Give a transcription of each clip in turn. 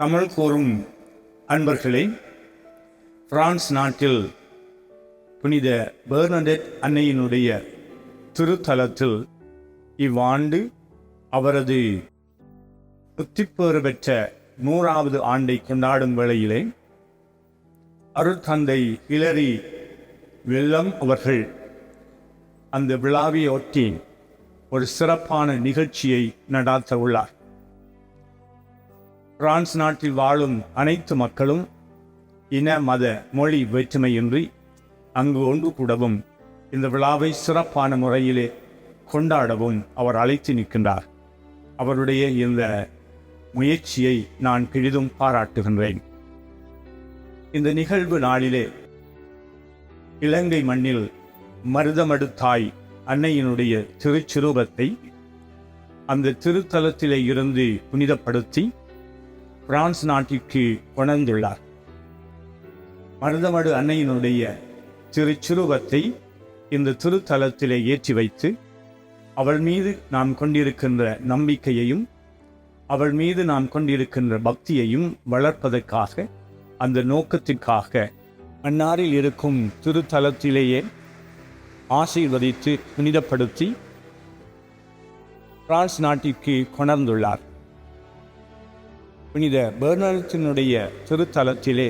தமிழ் கூறும் அன்பர்களே, பிரான்ஸ் நாட்டில் புனித பெர்னடெட் அன்னையினுடைய திருத்தலத்தில் இவ்வாண்டு அவரது முத்திப்பேறு பெற்ற 100வது ஆண்டை கொண்டாடும் வேளையிலே அருட்தந்தை ஹிலரி வெல்லம் அவர்கள் அந்த விழாவை ஒட்டி ஒரு சிறப்பான நிகழ்ச்சியை நடாத்த உள்ளார். பிரான்ஸ் நாட்டில் வாழும் அனைத்து மக்களும் இன மத மொழி வேற்றுமையின்றி அங்கு ஒன்று கூடவும் இந்த விழாவை சிறப்பான முறையிலே கொண்டாடவும் அவர் அழைத்து நிற்கின்றார். அவருடைய இந்த முயற்சியை நான் பெரிதும் பாராட்டுகின்றேன். இந்த நிகழ்வு நாளிலே இலங்கை மண்ணில் மருதமடுத்தாய் அன்னையினுடைய திருச்சிரூபத்தை அந்த திருத்தலத்திலே இருந்து புனிதப்படுத்தி பிரான்ஸ் நாட்டிற்கு கொணர்ந்துள்ளார். மருதமடு அன்னையினுடைய திருச்சிரூபத்தை இந்த திருத்தலத்திலே ஏற்றி வைத்து அவள் மீது நாம் கொண்டிருக்கின்ற நம்பிக்கையையும் அவள் மீது நாம் கொண்டிருக்கின்ற பக்தியையும் வளர்ப்பதற்காக, அந்த நோக்கத்திற்காக அந்நாளில் இருக்கும் திருத்தலத்திலேயே ஆசீர்வதித்து புனிதப்படுத்தி பிரான்ஸ் நாட்டிற்கு கொணர்ந்துள்ளார். புனித பெர்னடெட்டினுடைய திருத்தலத்திலே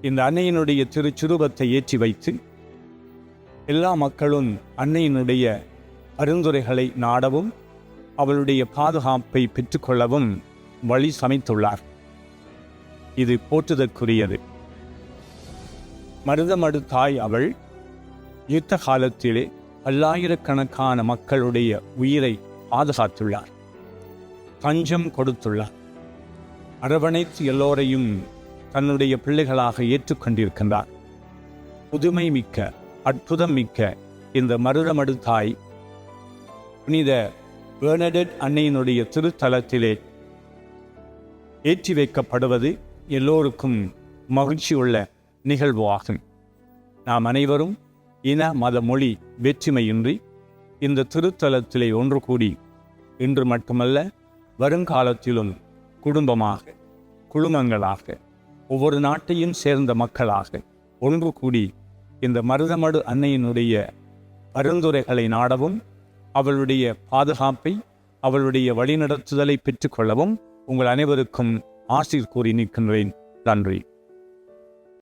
இந்த அன்னையினுடைய திருச்சிரூபத்தை ஏற்றி வைத்து எல்லா மக்களும் அன்னையினுடைய பரிந்துரைகளை நாடவும் அவளுடைய பாதுகாப்பை பெற்றுக்கொள்ளவும் வழி சமைத்துள்ளார். இது போற்றுதற்குரியது. மருதமடுத்தாய் அவள் யுத்த காலத்திலே பல்லாயிரக்கணக்கான மக்களுடைய உயிரை பாதுகாத்துள்ளார், தஞ்சம் கொடுத்துள்ளார், அரவணைத்து எல்லோரையும் தன்னுடைய பிள்ளைகளாக ஏற்றுக்கொண்டிருக்கின்றார். புதுமை மிக்க, அற்புதம் மிக்க இந்த மருதமடுத்தாய் புனித பெர்னடெட் அன்னையினுடைய திருத்தலத்திலே ஏற்றி வைக்கப்படுவது எல்லோருக்கும் மகிழ்ச்சியுள்ள நிகழ்வு ஆகும். நாம் அனைவரும் இன மத மொழி வேற்றுமையின்றி இந்த திருத்தலத்திலே ஒன்று கூடி இன்று மட்டுமல்ல வருங்காலத்திலும் குடும்பமாக, குழுமங்களாக, ஒவ்வொரு நாட்டையும் சேர்ந்த மக்களாக ஒன்று கூடி இந்த மருதமடு அன்னையினுடைய பரிந்துரைகளை நாடவும் அவளுடைய பாதுகாப்பை, அவளுடைய வழிநடத்துதலை பெற்றுக்கொள்ளவும் உங்கள் அனைவருக்கும் ஆசீர் கூறி நிற்கின்றேன். நன்றி.